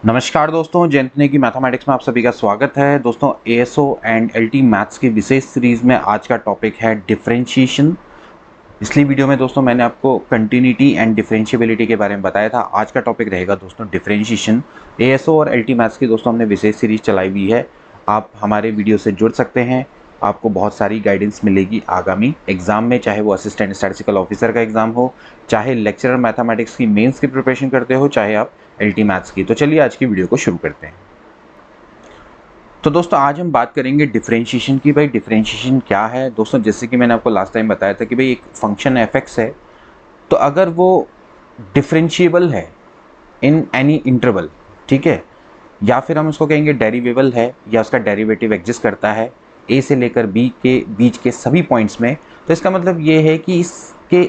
नमस्कार दोस्तों, जयंतने की मैथमेटिक्स में आप सभी का स्वागत है। दोस्तों एएसओ एंड एलटी मैथ्स की विशेष सीरीज में आज का टॉपिक है डिफरेंशिएशन। पिछली वीडियो में दोस्तों मैंने आपको कंटिन्यूटी एंड डिफरेंशिएबिलिटी के बारे में बताया था। आज का टॉपिक रहेगा दोस्तों डिफरेंशिएशन। एएसओ और एलटी मैथ्स की दोस्तों हमने विशेष सीरीज चलाई हुई है। आप हमारे वीडियो से जुड़ सकते हैं, आपको बहुत सारी गाइडेंस मिलेगी आगामी एग्जाम में, चाहे वो असिस्टेंट स्टैटिस्टिकल ऑफिसर का एग्जाम हो, चाहे लेक्चरर मैथमेटिक्स की मेंस की प्रिपरेशन करते हो, चाहे आप एलटी मैथ्स की। तो चलिए आज की वीडियो को शुरू करते हैं। तो दोस्तों आज हम बात करेंगे डिफरेंशिएशन की। भाई डिफरेंशिएशन क्या है दोस्तों? जैसे कि मैंने आपको लास्ट टाइम बताया था कि भाई एक फंक्शन एफ है, तो अगर वो डिफरेंशिएबल है इन एनी इंटरवल, ठीक है, या फिर हम उसको कहेंगे डेरिवेबल है या उसका डेरिवेटिव एग्जिस्ट करता है ए से लेकर बी के बीच के सभी पॉइंट्स में, तो इसका मतलब ये है कि इसके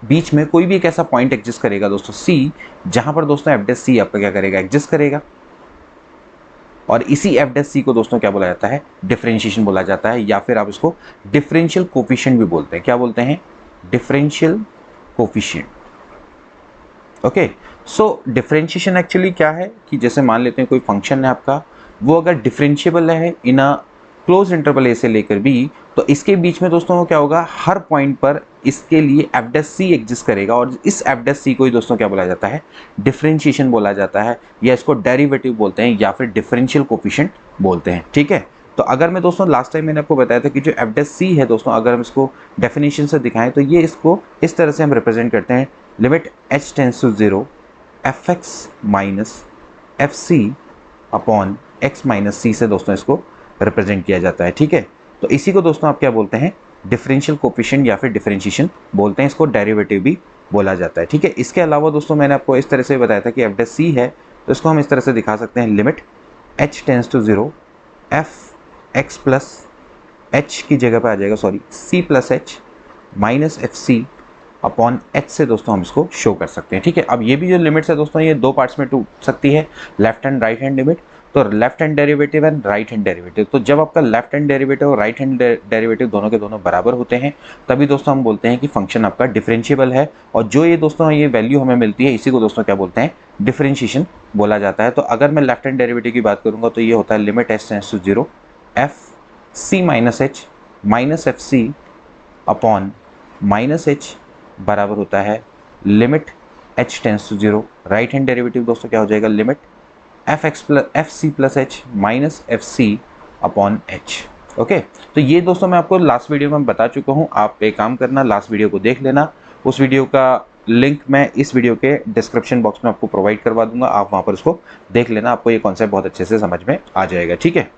बीच में कोई भी एक ऐसा पॉइंट एग्जिस्ट करेगा दोस्तों सी, जहां पर दोस्तों एफ डेस सी आपका क्या करेगा, एग्जिस्ट करेगा। और इसी एफ डेस सी को दोस्तों क्या बोला जाता है, डिफरेंशिएशन बोला जाता है, या फिर आप इसको डिफरेंशियल कोफिशिएंट भी बोलते हैं। क्या बोलते हैं? Differential coefficient. ओके, सो डिफरेंशिएशन एक्चुअली क्या है कि जैसे मान लेते हैं कोई फंक्शन है आपका, वो अगर डिफरेंशिएबल है इन अ क्लोज इंटरवल ए से लेकर बी, तो इसके बीच में दोस्तों क्या होगा, हर पॉइंट पर इसके लिए एफ डेस सी एग्जिस्ट करेगा, और इस एफ डेस सी को ही दोस्तों क्या बोला जाता है, डिफरेंशिएशन बोला जाता है, या इसको डेरिवेटिव बोलते हैं, या फिर डिफरेंशियल कोफिशिएंट बोलते हैं। ठीक है, तो अगर मैं दोस्तों लास्ट टाइम मैंने आपको बताया था कि जो एफ डेस सी है दोस्तों, अगर हम इसको डेफिनेशन से दिखाएं तो ये इसको इस तरह से हम रिप्रेजेंट करते हैं, limit h tends to zero f x minus f c upon x minus c से दोस्तों इसको रिप्रेजेंट किया जाता है। ठीक है, तो इसी को दोस्तों आप क्या बोलते हैं, डिफरेंशियल कोफिशिएंट या फिर डिफरेंशिएशन बोलते हैं, इसको डेरिवेटिव भी बोला जाता है। ठीक है, इसके अलावा दोस्तों मैंने आपको इस तरह से बताया था कि एफ डेस सी है, तो इसको हम इस तरह से दिखा सकते हैं, limit h tends to zero f x plus h की जगह पे आ जाएगा, sorry, c plus h minus f c upon h से दोस्तों हम इसको शो कर सकते हैं। ठीक है, अब ये भी जो लिमिट्स है दोस्तों, ये दो पार्ट्स में टूट सकती है, left and right hand limit. तो left hand derivative and right hand derivative, तो जब आपका लेफ्ट हैंड डेरिवेटिव और राइट हैंड डेरिवेटिव दोनों के दोनों बराबर होते हैं, तभी दोस्तों हम बोलते हैं कि फंक्शन आपका डिफरेंशिएबल है। और जो ये दोस्तों ये वैल्यू हमें मिलती है, इसी को दोस्तों क्या बोलते हैं, डिफरेंशिएशन बोला जाता है। तो अगर मैं लेफ्ट हैंड डेरिवेटिव की बात करूंगा तो ये होता है limit h tends to zero f c minus f c upon minus h बराबर होता है limit h tends to zero, right hand derivative दोस्तों क्या हो जाएगा, limit f x plus f c plus h minus f c upon h. Okay, तो ये दोस्तों मैं आपको लास्ट वीडियो में बता चुका हूँ। आप एक काम करना, लास्ट वीडियो को देख लेना, उस वीडियो का लिंक मैं इस वीडियो के डिस्क्रिप्शन बॉक्स में आपको प्रोवाइड करवा दूंगा, आप वहाँ पर उसको देख लेना, आपको ये कॉन्सेप्ट बहुत अच्छे से समझ में आ जाएगा। ठीक है,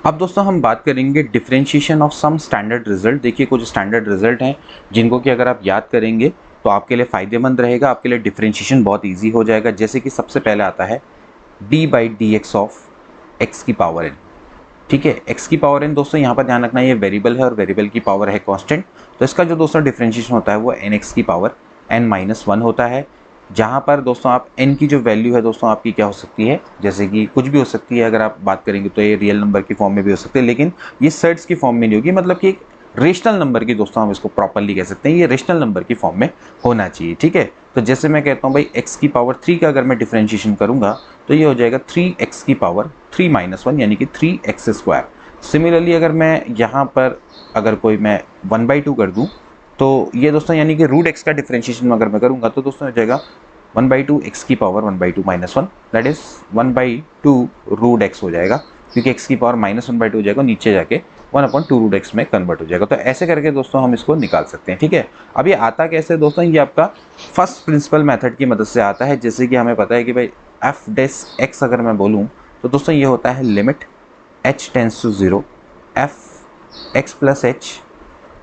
अब दोस्तों हम बात करेंगे differentiation of some standard result. देखिए कुछ स्टैंडर्ड रिजल्ट हैं जिनको कि अगर आप याद करेंगे तो आपके लिए फ़ायदेमंद रहेगा, आपके लिए डिफरेंशिएशन बहुत इजी हो जाएगा। जैसे कि सबसे पहले आता है d by d x of x की पावर एन। ठीक है, एक्स की पावर एन दोस्तों यहाँ पर ध्यान रखना, ये वेरिएबल है और वेरिएबल की पावर है कांस्टेंट, तो इसका जो दोस्तों डिफरेंशिएशन होता है वो एन एक्स की पावर एन माइनस वन होता है। जहाँ पर दोस्तों आप n की जो वैल्यू है दोस्तों आपकी क्या हो सकती है, जैसे कि कुछ भी हो सकती है, अगर आप बात करेंगे तो ये रियल नंबर की फॉर्म में भी हो सकती है, लेकिन ये सर्ट्स की फॉर्म में नहीं होगी, मतलब कि एक रेशनल नंबर की दोस्तों हम इसको प्रॉपरली कह सकते हैं, ये रेशनल नंबर की फॉर्म में होना चाहिए। ठीक है, तो जैसे मैं कहता हूँ भाई x की पावर 3 का अगर मैं डिफरेंशिएशन करूँगा तो ये हो जाएगा 3x की पावर 3 माइनस वन, यानी कि 3x स्क्वायर। सिमिलरली अगर मैं यहाँ पर अगर कोई मैं 1/2 कर दूँ तो ये दोस्तों यानी कि रूट एक्स का डिफरेंशिएशन अगर मैं करूँगा तो दोस्तों हो जाएगा 1/2 एक्स की power 1/2 minus one, that is 1/2 root x हो जाएगा, क्योंकि एक्स की पावर माइनस 1/2 हो जाएगा, नीचे जाके 1/2 रूट एक्स में कन्वर्ट हो जाएगा। तो ऐसे करके दोस्तों हम इसको निकाल सकते हैं। ठीक है, अब ये आता कैसे दोस्तों, ये आपका फर्स्ट प्रिंसिपल मेथड की मदद से आता है। जैसे कि हमें पता है कि भाई एफ डेस एक्स अगर मैं बोलूँ तो दोस्तों ये होता है limit h tends to zero f x plus h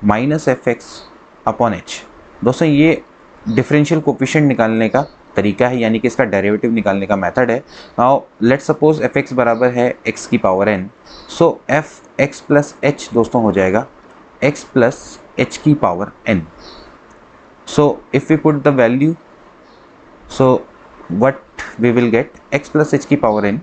minus f x upon h. दोस्तों ये डिफरेंशियल कोफिशिएंट निकालने का तरीका है, यानी कि इसका डेरिवेटिव निकालने का मेथड है। Now let's suppose f x बराबर है एक्स की power n, so f x plus h दोस्तों हो जाएगा एक्स प्लस एच की power n. So if we put the value, so what we will get, x plus h की power n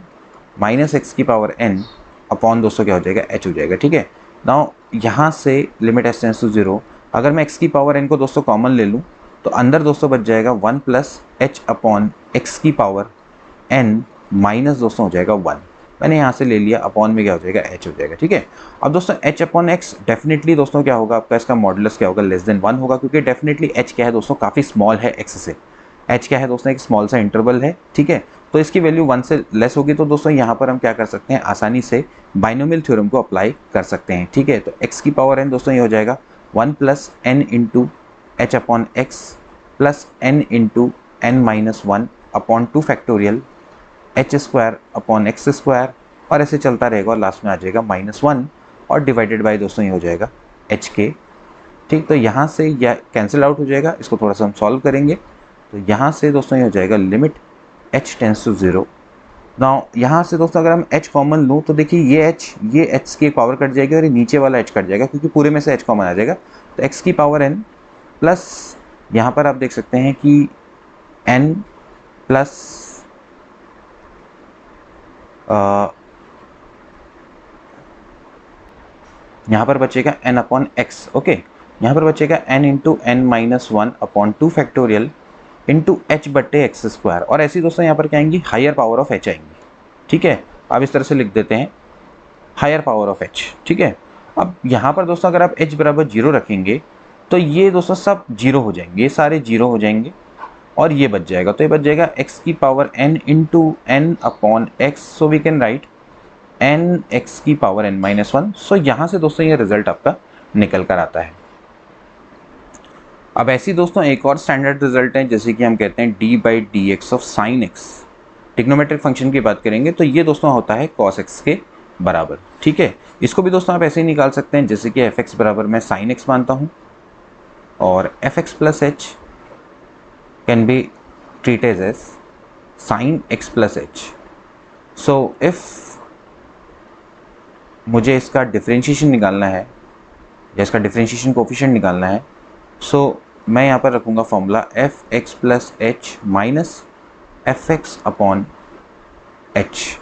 minus x की power n upon दोस्तों क्या हो जाएगा, एच हो जाएगा। ठीक है, नाउ यहाँ से limit h tends to zero, अगर मैं एक्स की पावर एन को दोस्तों कॉमन ले लूँ तो अंदर दोस्तों बच जाएगा 1 प्लस एच अपॉन एक्स की पावर n माइनस दोस्तों हो जाएगा 1। मैंने यहाँ से ले लिया, अपॉन में क्या हो जाएगा, h हो जाएगा। ठीक है, अब दोस्तों h अपॉन x डेफिनेटली दोस्तों क्या होगा आपका, इसका मॉडुलस क्या होगा, लेस देन 1 होगा, क्योंकि डेफिनेटली h क्या है दोस्तों, काफ़ी स्मॉल है x से। h क्या है दोस्तों, एक स्मॉल सा इंटरवल है। ठीक है, तो इसकी वैल्यू 1 से लेस होगी, तो दोस्तों यहाँ पर हम क्या कर सकते हैं, आसानी से बाइनोमियल थ्योरम को अप्लाई कर सकते हैं। ठीक है, तो x की पावर n दोस्तों ये हो जाएगा 1 plus n into H upon x plus n into n minus 1 upon 2 factorial H square upon x square, और ऐसे चलता रहेगा और लास्ट में आ जाएगा -1 और डिवाइडेड बाय दोस्तों ये हो जाएगा एच के। ठीक, तो यहाँ से यह कैंसिल आउट हो जाएगा, इसको थोड़ा सा हम सॉल्व करेंगे। तो यहाँ से दोस्तों ये हो जाएगा लिमिट h टेंस टू 0। नाउ यहाँ से दोस्तों अगर हम h कॉमन लूँ तो देखिए ये h की पावर कट जाएगी और ये नीचे वाला h कट जाएगा, क्योंकि पूरे में से h कॉमन आ जाएगा। तो x की पावर n प्लस यहाँ पर आप देख सकते हैं कि n प्लस यहाँ पर बचेगा n अपॉन एक्स। ओके, यहाँ पर बचेगा n into n minus 1 upon 2 factorial into H बट्टे एक्स स्क्वायर, और ऐसी दोस्तों यहाँ पर क्या आएंगी, हायर पावर ऑफ h आएंगी। ठीक है, अब इस तरह से लिख देते हैं हायर पावर ऑफ h। ठीक है, अब यहाँ पर दोस्तों अगर आप h बराबर 0 रखेंगे तो ये दोस्तों सब 0 हो जाएंगे, ये सारे 0 हो जाएंगे और ये बच जाएगा। तो ये बच जाएगा x की power n into n upon x, so we can write n x की पावर n माइनस 1। सो यहाँ से दोस्तों ये रिजल्ट आपका निकल कर आता है। अब ऐसी दोस्तों एक और स्टैंडर्ड रिजल्ट है, जैसे कि हम कहते हैं d by d x of sine x. Trigonometric function की बात करेंगे तो ये दोस्तों होता है cos x के बराबर। ठीक है, इसको भी दोस्तों आप ऐसे ही निकाल सकते हैं, जैसे कि एफ एक्स बराबर मैं साइन एक्स मानता हूँ और f x plus h can be treated as sine x plus h. So if मुझे इसका डिफरेंशिएशन निकालना है या इसका डिफरेंशिएशन कोफिशिएंट निकालना है, सो मैं यहाँ पर रखूँगा formula f x plus h minus f x upon h.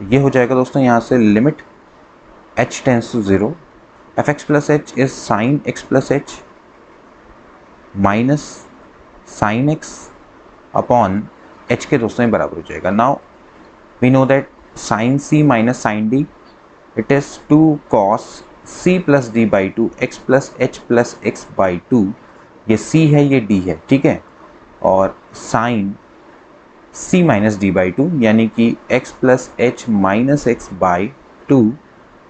ये हो जाएगा दोस्तों यहाँ से limit h tends to 0, f x plus h is sine x plus h minus sine x upon h के दोस्तों बराबर हो जाएगा। Now we know that sine c minus sine d it is 2 cos c plus d by 2 x plus h plus x by 2। ये c है, ये d है। ठीक है, और sine c minus d by 2 यानी कि x plus h minus x by 2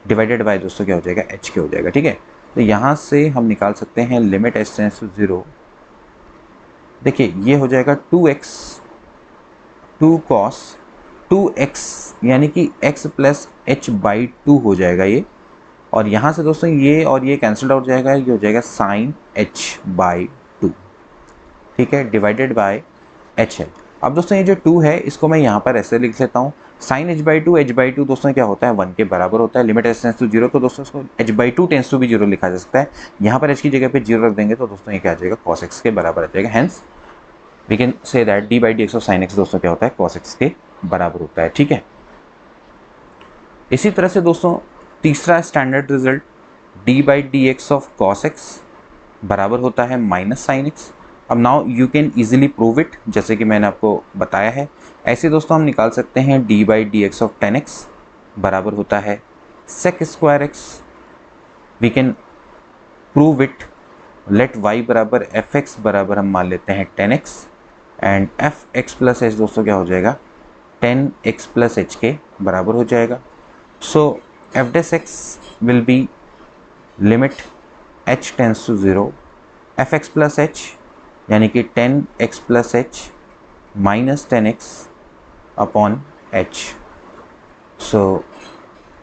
divided by दोस्तों क्या हो जाएगा, h के हो जाएगा। ठीक है, तो यहाँ से हम निकाल सकते हैं लिमिट h टेंस टू 0। देखिए ये हो जाएगा 2x 2 cos 2x यानी कि x प्लस एच बाई 2 हो जाएगा ये, और यहाँ से दोस्तों ये और ये कैंसिल आउट जाएगा, ये हो जाएगा साइन h बाई 2। ठीक है, डिवाइडेड बाय h है। अब दोस्तों ये जो 2 है इसको मैं यहाँ पर ऐसे लिख लेता हूँ, साइन h बाई 2 दोस्तों क्या होता है, 1 के बराबर होता है। लिमिट h टेंस टू 0, तो दोस्तों इसको h बाई 2 टेंस टू भी 0 लिखा जा सकता है। यहाँ पर h की जगह पे 0 रख देंगे तो दोस्तों ये क्या आ जाएगा, cos x के बराबर आ जाएगा। Hence we can say that d by d x of sine x दोस्तों क्या होता है, cos x के बराबर होता है। ठीक है, इसी तरह से दोस्तों तीसरा standard result d by d x of cos x बराबर होता है माइनस साइन एक्स। अब now you can easily prove it, जैसे कि मैंने आपको बताया है। ऐसे दोस्तों हम निकाल सकते हैं d by d x of tan x बराबर होता है sec square x. We can prove it, let y बराबर एफ एक्स बराबर हम मान लेते हैं tan x and f x plus h दोस्तों क्या हो जाएगा, टेन एक्स प्लस एच के बराबर हो जाएगा। So f dash x will be limit h tends to 0 f x plus h यानी कि 10x plus h minus 10x upon h। So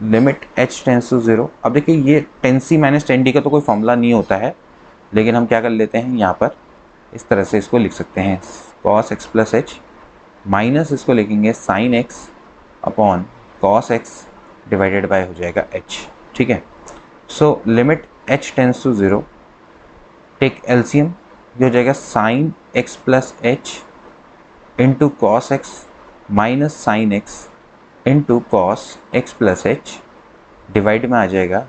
limit h tends to 0। अब देखिए ये 10c माइनस 10d का तो कोई फॉर्मूला नहीं होता है, लेकिन हम क्या कर लेते हैं यहाँ पर इस तरह से इसको लिख सकते हैं, cos x plus h minus इसको लिखेंगे sin x upon cos x divided by हो जाएगा h। ठीक है, सो limit h tends to 0, take LCM, ये हो जाएगा sine x plus h into cos x minus sine x into cos x plus h divide में आ जाएगा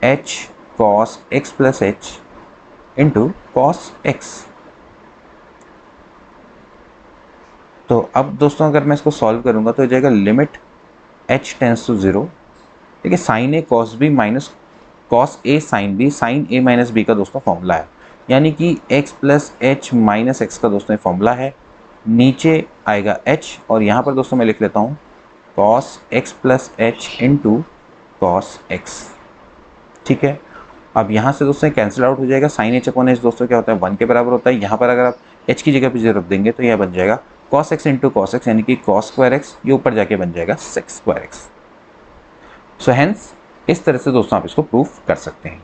h cos x plus h into cos x. तो अब दोस्तों अगर मैं इसको सॉल्व करूँगा तो हो जाएगा लिमिट h टेंस टू 0, ठीक है, sign A cos B minus cos A sine B, sign A minus B का दोस्तों फॉर्मूला है, यानी कि x plus h minus x का दोस्तों फॉर्मूला है। नीचे आएगा h और यहाँ पर दोस्तों मैं लिख लेता हूँ cos x plus h into cos x, ठीक है। अब यहाँ से दोस्तों कैंसिल आउट हो जाएगा, साइन एच अपॉन एच दोस्तों क्या होता है 1 के बराबर होता है। यहाँ पर अगर आप h की जगह पे 0 रख देंगे तो यह बन जाएगा cos x into cos x, यानी कि कॉस स्क्वायर एक्स, ये ऊपर जाके बन जाएगा sec square x. So hence इस तरह से दोस्तों आप इसको प्रूफ कर सकते हैं।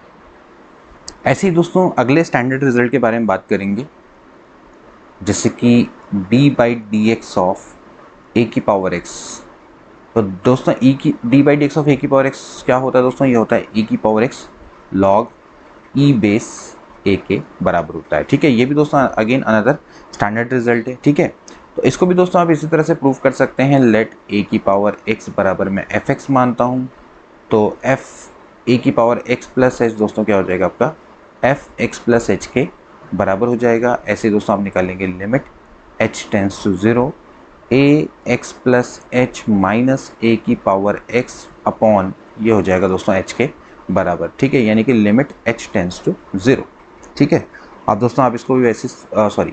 ऐसे ही दोस्तों अगले स्टैंडर्ड रिजल्ट के बारे में बात करेंगे, जैसे कि d/dx ऑफ a की पावर x। तो दोस्तों d/dx ऑफ a की पावर x क्या होता है दोस्तों, ये होता है a की power x log e base a के बराबर होता है, ठीक है। ये भी दोस्तों अगेन अनदर स्टैंडर्ड रिजल्ट है, ठीक है। तो इसको भी दोस्तों आप इसी तरह से प्रूव कर सकते हैं। लेट a की पावर x बराबर मैं fx मानता हूँ, तो f a की पावर x प्लस h दोस्तों क्या हो जाएगा आपका f x प्लस h के बराबर हो जाएगा। ऐसे दोस्तों आप निकालेंगे limit h tends to 0 a x plus h minus a की पावर x अपॉन ये हो जाएगा दोस्तों h के बराबर, ठीक है, यानी कि लिमिट h टेंस टू 0, ठीक है। अब दोस्तों आप इसको भी वैसे सॉरी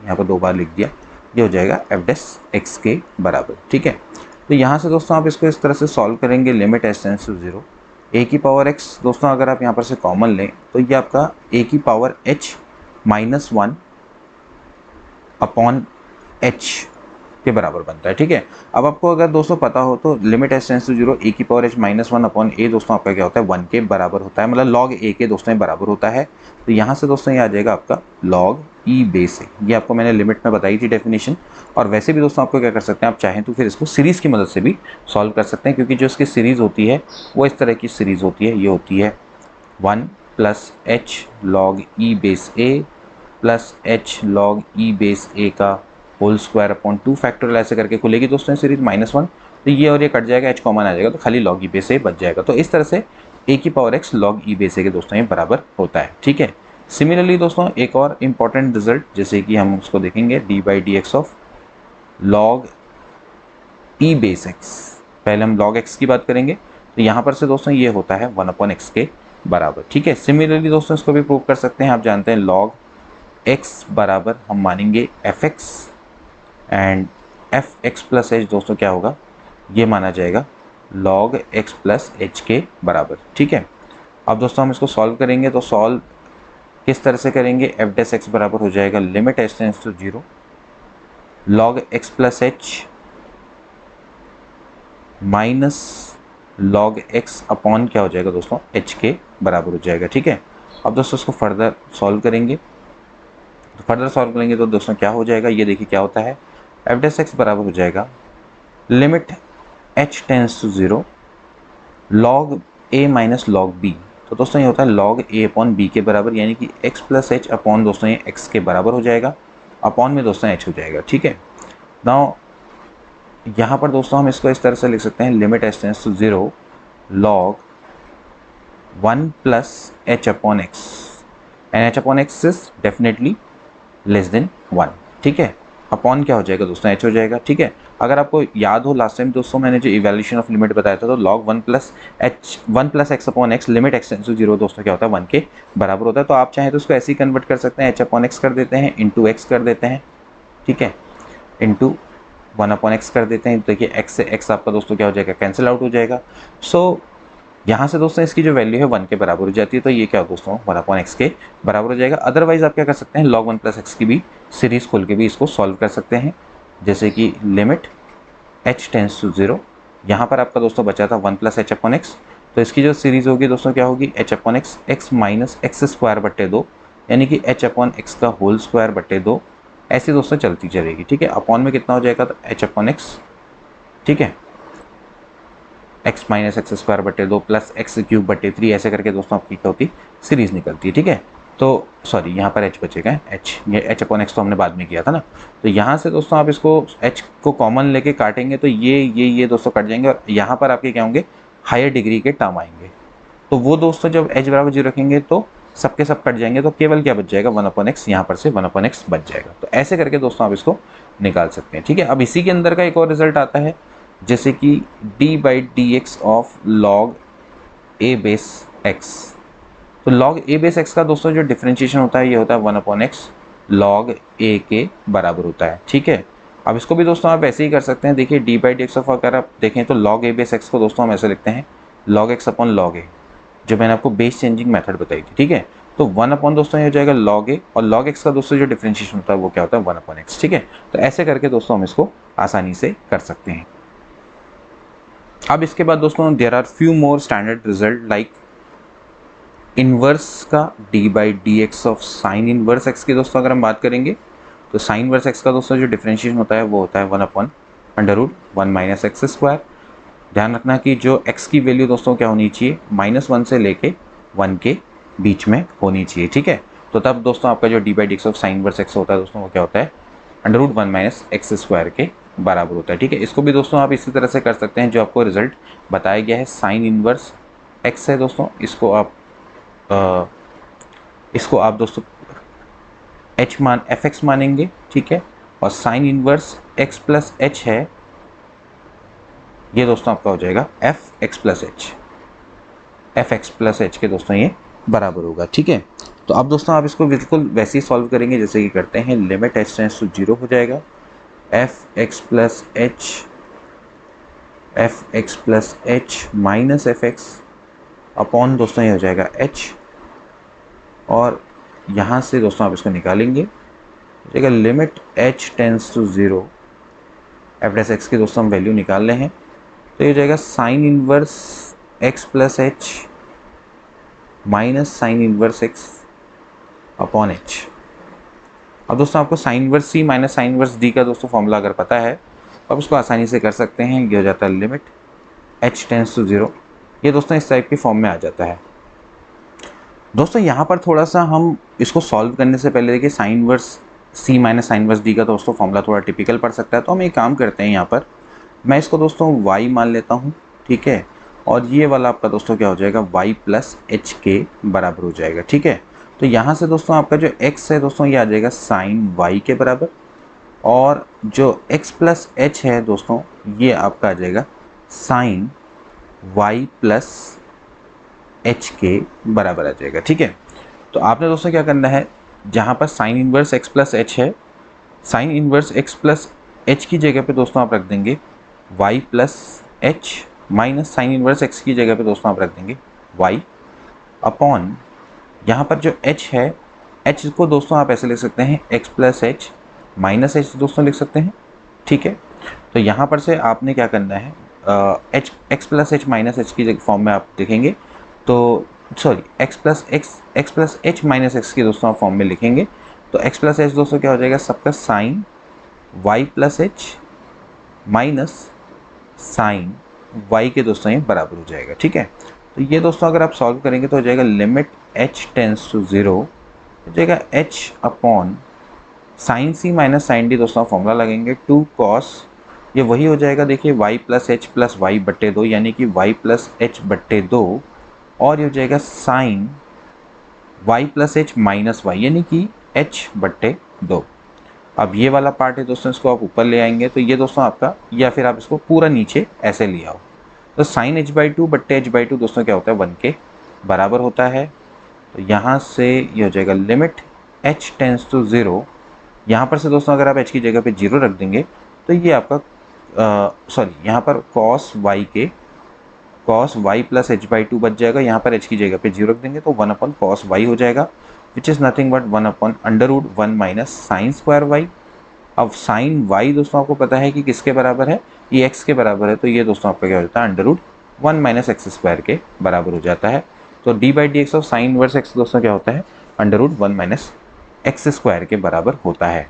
यहाँ पर 2 बार लिख दिया, ये हो जाएगा एफ डैश x के बराबर, ठीक है। तो यहाँ से दोस्तों आप इसको इस तरह से सॉल्व करेंगे, limit h tends to 0 a की पावर x दोस्तों अगर आप यहाँ पर से कॉमन लें तो ये आपका a की power h minus 1 upon h के बराबर बनता है, ठीक है। अब आपको अगर दोस्तों पता हो तो limit h tends to 0 a की power h minus 1 upon a दोस्तों आपका क्या होता है 1 के बराबर होता है, मतलब लॉग a के दोस्तों बराबर होता है। तो यहाँ से दोस्तों ये आ जाएगा आपका लॉग e बेस a, ये आपको मैंने लिमिट में बताई थी डेफिनेशन। और वैसे भी दोस्तों आपको क्या कर सकते हैं, आप चाहें तो फिर इसको सीरीज़ की मदद से भी सॉल्व कर सकते हैं, क्योंकि जो इसकी सीरीज़ होती है वो इस तरह की सीरीज़ होती है, ये होती है 1 plus H log E base a plus H log E base a का होल स्क्वायर अपॉन 2 फैक्टोरियल, ऐसे करके खुलेगी दोस्तों सीरीज -1। तो ये और ये कट जाएगा, h कॉमन आ जाएगा, तो खाली लॉग ई बेस a बच जाएगा। तो इस तरह से a की power x log E base a के दोस्तों ये बराबर होता है, ठीक है। सिमिलरली दोस्तों एक और इम्पॉर्टेंट रिजल्ट, जैसे कि हम उसको देखेंगे d/dx of log E base x। पहले हम लॉग x की बात करेंगे, तो यहाँ पर से दोस्तों ये होता है 1/x के बराबर, ठीक है। सिमिलरली दोस्तों इसको भी प्रूव कर सकते हैं, आप जानते हैं लॉग x बराबर हम मानेंगे fx and f x plus h दोस्तों क्या होगा, ये माना जाएगा लॉग एक्स प्लस एच के बराबर, ठीक है। अब दोस्तों हम इसको सॉल्व करेंगे, तो सॉल्व किस तरह से करेंगे, एफ डैश एक्स बराबर हो जाएगा limit h tends to 0 log x plus h minus log x upon क्या हो जाएगा दोस्तों एच के बराबर हो जाएगा, ठीक है। अब दोस्तों इसको फर्दर सॉल्व करेंगे, तो फर्दर सॉल्व करेंगे तो दोस्तों क्या हो जाएगा, ये देखिए क्या होता है, एफ डैश एक्स बराबर हो जाएगा limit h tends to 0 log a minus log b। तो दोस्तों ये होता है लॉग a अपॉन b के बराबर, यानी कि x प्लस एच अपॉन दोस्तों ये x के बराबर हो जाएगा, अपॉन में दोस्तों h हो जाएगा, ठीक है। नाउ यहाँ पर दोस्तों हम इसको इस तरह से लिख सकते हैं, limit h tends to 0 log 1 plus h upon x and h upon x is definitely less than 1, ठीक है। अपॉन क्या हो जाएगा दोस्तों h हो जाएगा, ठीक है। अगर आपको याद हो लास्ट टाइम दोस्तों मैंने जो इवैल्यूएशन ऑफ लिमिट बताया था, तो log 1 plus x upon x limit x tends to 0 दोस्तों क्या होता है 1 के बराबर होता है। तो आप चाहें तो उसको ऐसे ही कन्वर्ट कर सकते हैं, h अपॉन x कर देते हैं इंटू x कर देते हैं, ठीक है, इंटू 1 अपॉन x कर देते हैं। तो देखिए x से x आपका दोस्तों क्या हो जाएगा कैंसिल आउट हो जाएगा। सो यहाँ से दोस्तों इसकी जो वैल्यू है 1 के बराबर हो जाती है, तो ये क्या दोस्तों 1 अपॉन x के बराबर हो जाएगा। अदरवाइज आप क्या कर सकते हैं, log 1 प्लस एक्स की भी सीरीज खोल के भी इसको सॉल्व कर सकते हैं, जैसे कि लिमिट h टेंस टू 0, यहाँ पर आपका दोस्तों बचा था 1 प्लस एच अपॉन एक्स, तो इसकी जो सीरीज होगी दोस्तों क्या होगी h upon x x minus x square बट्टे 2, यानी कि h अपॉन एक्स का होल स्क्वायर बट्टे 2, ऐसी दोस्तों चलती चलेगी, ठीक है। अपॉन में कितना हो जाएगा, तो h अपॉन एक्स, ठीक है, x माइनस एक्स स्क्वायर बट्टे 2 प्लस एक्स क्यूब बट्टे 3, ऐसे करके दोस्तों आपकी क्या होती सीरीज निकलती है, ठीक है। तो सॉरी यहाँ पर h बचेगा, ये h अपॉन एक्स तो हमने बाद में किया था ना। तो यहाँ से दोस्तों आप इसको h को कॉमन लेके काटेंगे तो ये दोस्तों कट जाएंगे, और यहाँ पर आपके क्या होंगे हायर डिग्री के टर्म आएंगे। तो वो दोस्तों जब h बराबर 0 रखेंगे तो सबके सब कट जाएंगे तो केवल क्या बच जाएगा, 1/x, यहाँ पर से 1/x बच जाएगा। तो ऐसे करके दोस्तों आप इसको निकाल सकते हैं, ठीक है। अब इसी के अंदर का एक और रिजल्ट आता है, जैसे कि d/dx of log a base x। तो log a बेस x का दोस्तों जो डिफरेंशिएशन होता है ये होता है 1/x log a के बराबर होता है, ठीक है। अब इसको भी दोस्तों आप ऐसे ही कर सकते हैं, देखिए d/dx ऑफ, अगर आप देखें तो log a बेस x को दोस्तों हम ऐसे लिखते हैं log x upon log a, जो मैंने आपको बेस चेंजिंग मेथड बताई थी, ठीक है। तो 1 दोस्तों ये हो जाएगा log a, और log x का दोस्तों जो डिफरेंशिएशन होता है वो क्या होता है 1/x, ठीक है। तो ऐसे करके दोस्तों हम इसको आसानी से कर सकते हैं। अब इसके बाद दोस्तों there are few more standard result like inverse का d/dx of sine inverse x की दोस्तों अगर हम बात करेंगे तो साइन इनवर्स x का दोस्तों जो डिफरेंशिएशन होता है वो होता है 1/√1 - x²। ध्यान रखना कि जो x की वैल्यू दोस्तों क्या होनी चाहिए, -1 से लेके 1 के बीच में होनी चाहिए, ठीक है। तो तब दोस्तों आपका जो d/dx of sine inverse x होता है दोस्तों वो क्या होता है, √1 - x² के बराबर होता है, ठीक है। इसको भी दोस्तों आप इसी तरह से कर सकते हैं जो आपको रिजल्ट बताया गया है, साइन इनवर्स x है दोस्तों, इसको आप दोस्तों fx मानेंगे, ठीक है। और sine inverse x plus h है, ये दोस्तों आपका हो जाएगा fx प्लस h के दोस्तों ये बराबर होगा, ठीक है। तो अब दोस्तों आप इसको बिल्कुल वैसे ही सॉल्व करेंगे जैसे कि करते हैं, लिमिट h टेंड्स टू 0 हो जाएगा, fx plus h minus fx upon दोस्तों ये हो जाएगा h, और यहाँ से दोस्तों आप इसको निकालेंगे, हो जाएगा limit h tends to 0, f' की दोस्तों हम वैल्यू निकाल रहे हैं, तो ये हो जाएगा sine inverse x plus h minus sine inverse x upon h। अब दोस्तों आपको sine inverse c minus sine inverse d का दोस्तों फॉर्मूला अगर पता है तो आप इसको आसानी से कर सकते हैं। ये हो जाता है लिमिट h टेंड्स टू 0, ये दोस्तों इस टाइप के फॉर्म में आ जाता है। दोस्तों यहाँ पर थोड़ा सा हम इसको सॉल्व करने से पहले देखिए, sine inverse c minus sine inverse d का दोस्तों फॉर्मूला थोड़ा टिपिकल पड़ सकता है, तो हम एक काम करते हैं, यहाँ पर मैं इसको दोस्तों y मान लेता हूँ, ठीक है। और ये वाला आपका दोस्तों क्या हो जाएगा, y प्लस h के बराबर हो जाएगा, ठीक है। तो यहाँ से दोस्तों आपका जो x है दोस्तों ये आ जाएगा साइन y के बराबर, और जो x प्लस h है दोस्तों ये आपका आ जाएगा साइन y प्लस h के बराबर आ जाएगा, ठीक है। तो आपने दोस्तों क्या करना है, जहाँ पर sine inverse x plus h है, sine inverse x plus h की जगह पे दोस्तों आप रख देंगे y plus h, minus sine inverse x की जगह पे दोस्तों आप रख देंगे y अपॉन, यहाँ पर जो h है, h को दोस्तों आप ऐसे लिख सकते हैं x plus h minus h दोस्तों लिख सकते हैं, ठीक है। तो यहाँ पर से आपने क्या करना है, x plus h minus h की जगह फॉर्म में आप देखेंगे तो sorry x plus h minus x की दोस्तों आप फॉर्म में लिखेंगे, तो x प्लस h दोस्तों क्या हो जाएगा, सबका sine y plus h minus sine y के दोस्तों ये बराबर हो जाएगा, ठीक है। तो ये दोस्तों अगर आप सॉल्व करेंगे तो हो जाएगा लिमिट h टेंड्स टू 0, हो जाएगा h upon sine c minus sine d दोस्तों फॉर्मूला लगेंगे 2 cos, ये वही हो जाएगा देखिए y plus h plus y बट्टे 2, यानी कि y प्लस h बट्टे 2, और ये हो जाएगा sine y plus h minus y, यानी कि h बट्टे 2। अब ये वाला पार्ट है दोस्तों, इसको आप ऊपर ले आएंगे तो ये दोस्तों आपका, या फिर आप इसको पूरा नीचे ऐसे ले आओ, तो साइन h/2 बट्टे h/2 दोस्तों क्या होता है 1 के बराबर होता है। तो यहाँ से ये हो जाएगा लिमिट h टेंड्स टू 0, यहाँ पर से दोस्तों अगर आप h की जगह पे 0 रख देंगे तो ये आपका यहाँ पर cos y प्लस h/2 बच जाएगा, यहाँ पर h की जगह पे 0 रख देंगे तो 1/cos y हो जाएगा, which is nothing but 1/√1 minus sine square y। अब साइन y दोस्तों आपको पता है कि किसके बराबर है, ये x के बराबर है, तो ये दोस्तों आपका क्या हो जाता है √1 माइनस x² के बराबर हो जाता है। तो d/dx of sine inverse x दोस्तों क्या होता है, √1 माइनस x² के बराबर होता है।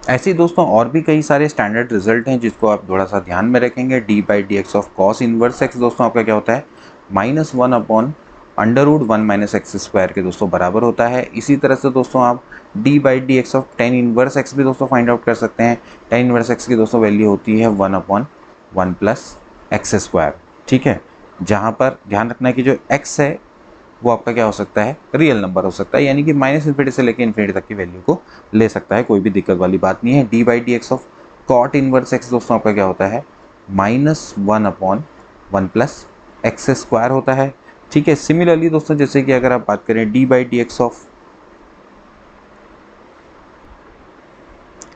ऐसे ही दोस्तों और भी कई सारे स्टैंडर्ड रिजल्ट हैं जिसको आप थोड़ा सा ध्यान में रखेंगे। d/dx of cos inverse x दोस्तों आपका क्या होता है, -1/√1 माइनस x² के दोस्तों बराबर होता है। इसी तरह से दोस्तों आप d/dx of tan inverse x भी दोस्तों फाइंड आउट कर सकते हैं। टेन इनवर्स x की दोस्तों वैल्यू होती है 1/1 प्लस x², ठीक है। जहाँ पर ध्यान रखना है कि जो x है वो आपका क्या हो सकता है, रियल नंबर हो सकता है, यानी कि माइनस इन्फिनिटी से लेकर इन्फिनिटी तक की वैल्यू को ले सकता है, कोई भी दिक्कत वाली बात नहीं है। D by d x of cot inverse x दोस्तों आपका क्या होता है, -1/1 प्लस एक्स स्क्वायर होता है। ठीक है, सिमिलरली दोस्तों जैसे कि अगर आप बात करें d by d x of,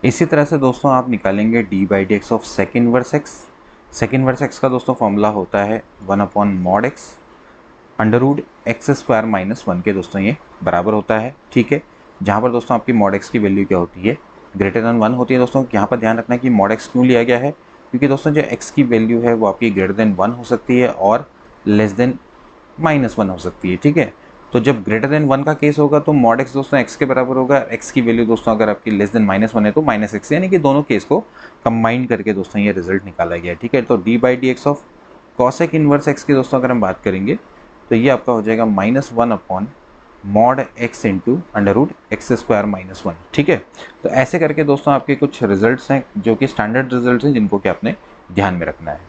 इसी तरह से दोस्तों आप निकालेंगे d by d x of sec inverse x. Sec inverse x का दोस्तों फॉर्मूला होता है 1/mod x under root x square -1 के दोस्तों ये बराबर होता है। ठीक है, जहाँ पर दोस्तों आपकी mod x की वैल्यू क्या होती है, ग्रेटर देन 1 होती है। दोस्तों यहाँ पर ध्यान रखना है कि mod x क्यों लिया गया है, क्योंकि दोस्तों जो x की वैल्यू है वो आपकी ग्रेटर देन 1 हो सकती है और लेस देन -1 हो सकती है। ठीक है, तो जब ग्रेटर देन 1 का केस होगा तो mod x दोस्तों x के बराबर होगा। x की वैल्यू दोस्तों अगर आपकी लेस देन -1 है तो -x, यानी कि दोनों केस को कंबाइन करके दोस्तों ये रिजल्ट निकाला गया है। ठीक है, तो d by d x of cosec inverse x की दोस्तों अगर हम बात करेंगे तो ये आपका हो जाएगा -1/mod x into under root x square -1। ठीक है, तो ऐसे करके दोस्तों आपके कुछ रिजल्ट्स हैं जो कि स्टैंडर्ड रिजल्ट्स हैं, जिनको कि आपने ध्यान में रखना है।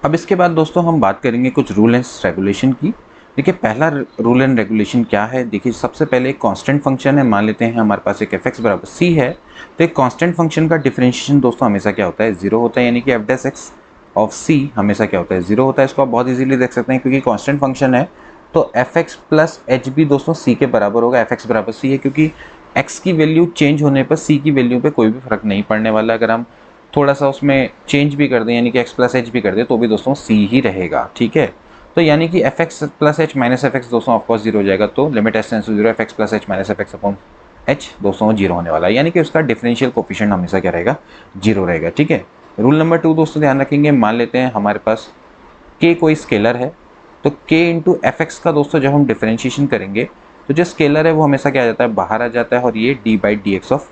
अब इसके बाद दोस्तों हम बात करेंगे कुछ रूल एंड रेगुलेशन की। देखिए पहला रूल एंड रेगुलेशन क्या है, देखिए सबसे पहले एक कांस्टेंट फंक्शन है, मान लेते हैं हमारे पास एक एफ एक्स बराबर सी है, तो एक कांस्टेंट फंक्शन का डिफरेंशिएशन दोस्तों हमेशा क्या होता है, जीरो होता है, यानी कि एफ डैश एक्स ऑफ सी हमेशा क्या होता है, जीरो होता है। इसको आप बहुत इजीली देख सकते हैं, क्योंकि कांस्टेंट फंक्शन है तो एफ एक्स प्लस एच भी दोस्तों सी के बराबर होगा। एफ एक्स बराबर सी है क्योंकि एक्स की वैल्यू चेंज होने पर सी की वैल्यू पे कोई भी फर्क नहीं पड़ने वाला। अगर हम थोड़ा सा उसमें चेंज भी कर दें, यानी कि एक्स प्लस एच भी कर दें, तो भी दोस्तों सी ही रहेगा। ठीक है, तो यानी कि f x plus h minus f x दोस्तों ऑफकोर्स जीरो हो जाएगा, तो limit s tends to zero f x plus h minus f x upon h दोस्तों जीरो होने वाला है, यानी कि उसका डिफरेंशियल कोफिशिएंट हमेशा क्या रहेगा, जीरो रहेगा। ठीक है, रूल नंबर 2 दोस्तों ध्यान रखेंगे, मान लेते हैं हमारे पास k कोई स्केलर है, तो k इंटू एफ एक्स का दोस्तों जब हम डिफरेंशिएशन करेंगे तो जो स्केलर है वो हमेशा क्या आ जाता है, बाहर आ जाता है, और ये D by d x of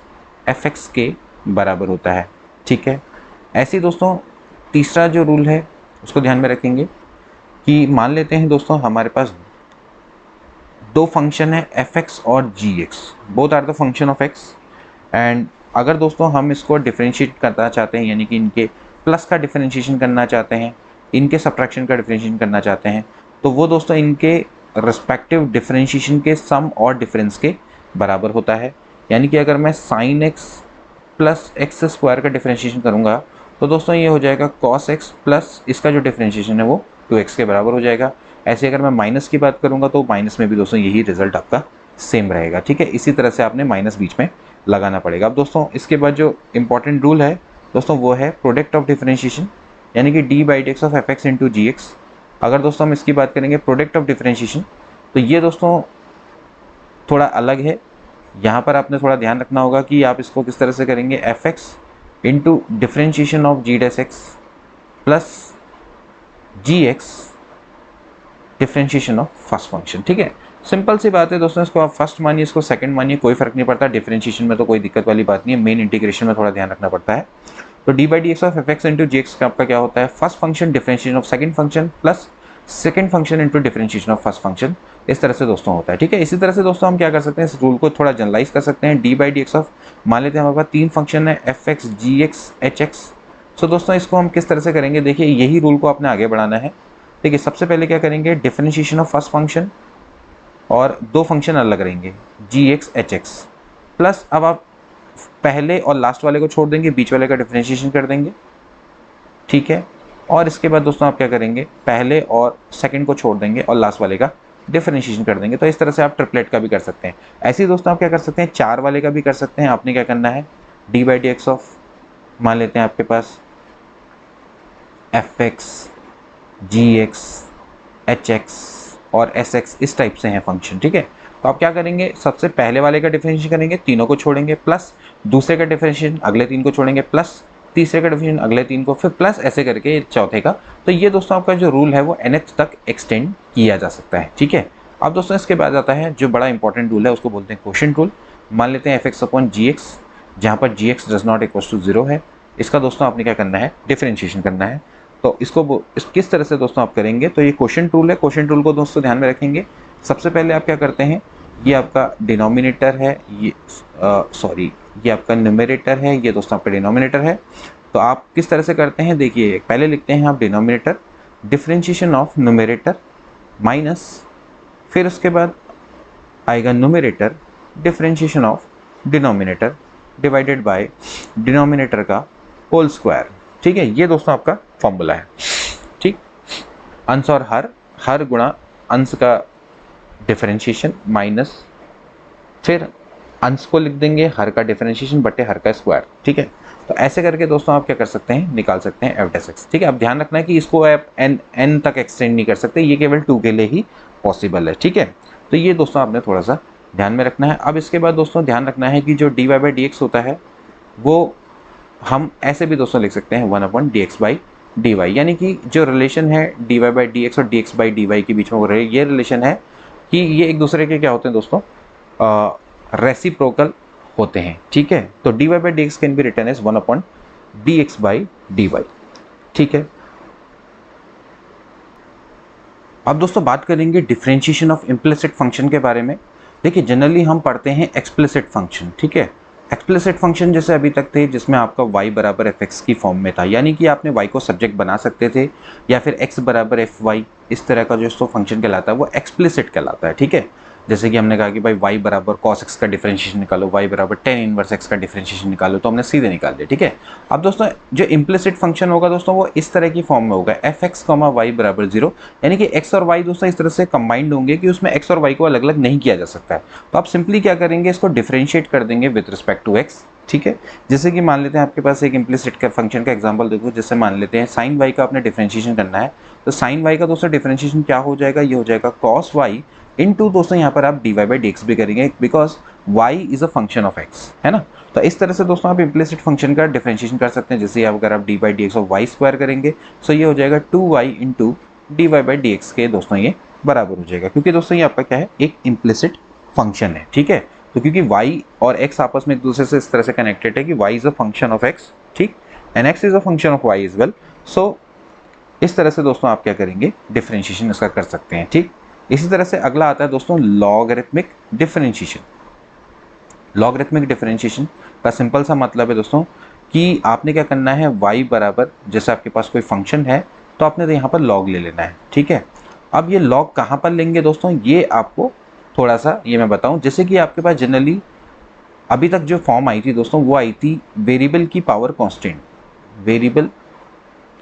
f x के बराबर होता है। ठीक है, ऐसे ही दोस्तों तीसरा जो रूल है उसको ध्यान में रखेंगे कि मान लेते हैं दोस्तों हमारे पास दो फंक्शन है एफ एक्स और g x, both are the function of x, and अगर दोस्तों हम इसको डिफरेंशिएट करना चाहते हैं, यानी कि इनके प्लस का डिफरेंशिएशन करना चाहते हैं, इनके सब्ट्रैक्शन का डिफरेंशिएशन करना चाहते हैं, तो वो दोस्तों इनके रिस्पेक्टिव डिफरेंशिएशन के सम और डिफरेंस के बराबर होता है। यानी कि अगर मैं sign x plus x square का डिफरेंशिएशन करूँगा तो दोस्तों ये हो जाएगा कॉस एक्स प्लस इसका जो डिफरेंशिएशन है वो 2x के बराबर हो जाएगा। ऐसे अगर मैं माइनस की बात करूँगा तो माइनस में भी दोस्तों यही रिजल्ट आपका सेम रहेगा। ठीक है, इसी तरह से आपने माइनस बीच में लगाना पड़ेगा। अब दोस्तों इसके बाद जो इंपॉर्टेंट रूल है दोस्तों वो है प्रोडक्ट ऑफ डिफरेंशिएशन, यानी कि d by d x of f x into g x. अगर दोस्तों हम इसकी बात करेंगे प्रोडक्ट ऑफ डिफरेंशिएशन, तो ये दोस्तों थोड़ा अलग है। यहाँ पर आपने थोड़ा ध्यान रखना होगा कि आप इसको किस तरह से करेंगे, f x into differentiation of g dash x plus g x differentiation of first function. ठीक है, सिंपल सी बात है दोस्तों, इसको आप फर्स्ट मानिए, इसको सेकंड मानिए, कोई फर्क नहीं पड़ता। डिफरेंशिएशन में तो कोई दिक्कत वाली बात नहीं है, मेन इंटीग्रेशन में थोड़ा ध्यान रखना पड़ता है। तो d by d x of f x into g x का आपका क्या होता है, first function differentiation of second function plus second function into differentiation of first function, इस तरह से दोस्तों होता है। ठीक है, इसी तरह से दोस्तों हम क्या कर सकते हैं, इस रूल को थोड़ा जनरलाइज कर सकते हैं। D by d x of, मान लेते हैं हमारे पास तीन फंक्शन है एफ एक्स जी एक्स एच एक्स। सो दोस्तों इसको हम किस तरह से करेंगे, देखिए यही रूल को आपने आगे बढ़ाना है। देखिए सबसे पहले क्या करेंगे, डिफरेंशिएशन ऑफ फर्स्ट फंक्शन, और दो फंक्शन अलग रहेंगे जी एक्स एच एक्स, प्लस अब आप पहले और लास्ट वाले को छोड़ देंगे, बीच वाले का डिफरेंशिएशन कर देंगे। ठीक है, और इसके बाद दोस्तों आप क्या करेंगे, पहले और सेकंड को छोड़ देंगे और लास्ट वाले का डिफरेंशिएशन कर देंगे। तो इस तरह से आप ट्रिपलेट का भी कर सकते हैं। ऐसे ही दोस्तों आप क्या कर सकते हैं, चार वाले का भी कर सकते हैं। आपने क्या करना है, d by d x of, मान लेते हैं आपके पास एफ एक्स जी एक्स एच एक्स और एस एक्स, इस टाइप से हैं फंक्शन। ठीक है, तो आप क्या करेंगे, सबसे पहले वाले का डिफरेंशिएशन करेंगे, तीनों को छोड़ेंगे, प्लस दूसरे का डिफरेंशिएशन अगले तीन को छोड़ेंगे, प्लस तीसरे का डिफरेंशिएशन अगले तीन को, फिर प्लस ऐसे करके चौथे का। तो ये दोस्तों आपका जो रूल है वो nth तक एक्सटेंड किया जा सकता है। ठीक है, अब दोस्तों इसके बाद आता है जो बड़ा इंपॉर्टेंट रूल है, उसको बोलते हैं क्वोशिएंट रूल। मान लेते हैं f x upon g x, जहाँ पर g x does not equal to zero है, इसका दोस्तों आपने क्या करना है, डिफरेंशिएशन करना है। तो इसको किस तरह से दोस्तों आप करेंगे, तो ये क्वोशिएंट रूल है। क्वोशिएंट रूल को दोस्तों ध्यान में रखेंगे। सबसे पहले आप क्या करते हैं, ये आपका डिनोमिनेटर है, ये ये आपका न्यूमरेटर है, ये दोस्तों आपका डिनोमिनेटर है। तो आप किस तरह से करते हैं, देखिए पहले लिखते हैं आप denominator differentiation of numerator minus फिर उसके बाद आएगा numerator differentiation of denominator divided by denominator का होल स्क्वायर। ठीक है, ये दोस्तों आपका फॉर्मूला है। ठीक, अंश और हर गुणा अंश का डिफरेंशिएशन माइनस फिर अंश को लिख देंगे हर का डिफरेंशिएशन बटे हर का स्क्वायर। ठीक है, तो ऐसे करके दोस्तों आप क्या कर सकते हैं, निकाल सकते हैं एफ डैश एक्स। ठीक है, अब ध्यान रखना है कि इसको आप एन तक एक्सटेंड नहीं कर सकते, ये केवल 2 के लिए ही पॉसिबल है। ठीक है, तो ये दोस्तों आपने थोड़ा सा ध्यान में रखना है। अब इसके बाद दोस्तों ध्यान रखना है कि जो d y by d x होता है वो हम ऐसे भी दोस्तों लिख सकते हैं 1/dx/dy, यानी कि जो रिलेशन है d y by d x और dx/dy के बीच में हो रहे ये रिलेशन है कि ये एक दूसरे के क्या होते हैं दोस्तों, रेसिप्रोकल होते हैं। ठीक है, तो d y by d x can be written as 1/dx/dy। ठीक है, अब दोस्तों बात करेंगे डिफरेंशिएशन ऑफ इम्प्लिसिट फंक्शन के बारे में। देखिए जनरली हम पढ़ते हैं एक्सप्लिसिट फंक्शन। ठीक है, एक्सप्लिसिट फंक्शन जैसे अभी तक थे जिसमें आपका y बराबर एफ एक्स की फॉर्म में था, यानी कि आपने y को सब्जेक्ट बना सकते थे, या फिर x बराबर एफ वाई, इस तरह का जो फंक्शन कहलाता है वो एक्सप्लिसिट कहलाता है। ठीक है, जैसे कि हमने कहा कि भाई y बराबर कॉस एक्स का डिफरेंशिएशन निकालो, y बराबर टेन इनवर्स एक्स का डिफरेंशिएशन निकालो, तो हमने सीधे निकाल दिया। ठीक है, अब दोस्तों जो इम्प्लिसिट फंक्शन होगा दोस्तों वो इस तरह की फॉर्म में होगा एफ एक्स कॉमा वाई बराबर 0, यानी कि x और y दोस्तों इस तरह से कंबाइंड होंगे कि उसमें x और y को अलग अलग नहीं किया जा सकता है। तो आप सिंपली क्या करेंगे, इसको डिफरेंशिएट कर देंगे विद रिस्पेक्ट टू x। ठीक है, जैसे कि मान लेते हैं आपके पास एक इम्प्लिसिट का फंक्शन का एग्जांपल देखो, जैसे मान लेते हैं साइन y का आपने डिफरेंशिएशन करना है, तो साइन y का दोस्तों डिफरेंशिएशन क्या हो जाएगा, ये हो जाएगा कॉस y इनटू दोस्तों यहाँ पर आप d y by d x भी करेंगे because y is a function of x, है ना। तो इस तरह से दोस्तों आप इम्प्लिसिट फंक्शन का डिफरेंशिएशन कर सकते हैं। जैसे अगर आप डी बाई डी एक्स और वाई स्क्वायर करेंगे तो ये हो जाएगा 2y into d y by d x के दोस्तों ये बराबर हो जाएगा, क्योंकि दोस्तों ये आपका क्या है, एक इम्प्लिसिट फंक्शन है। ठीक है, तो क्योंकि y और x आपस में एक दूसरे से इस तरह से कनेक्टेड है कि y is a function of x, ठीक, and x is a function of y is well. So इस तरह से दोस्तों आप क्या करेंगे, डिफरेंशिएशन इसका कर सकते हैं। ठीक, इसी तरह से अगला आता है दोस्तों लॉगरिथमिक डिफरेंशिएशन। लॉगरिथमिक डिफरेंशिएशन का सिंपल सा मतलब है दोस्तों कि आपने क्या करना है, y बराबर जैसे आपके पास कोई फंक्शन है तो आपने तो यहाँ पर लॉग ले लेना है। ठीक है, अब ये लॉग कहाँ पर लेंगे दोस्तों, ये आपको थोड़ा सा ये मैं बताऊँ। जैसे कि आपके पास जनरली अभी तक जो फॉर्म आई थी दोस्तों वो आई थी वेरिएबल की पावर कांस्टेंट, वेरिएबल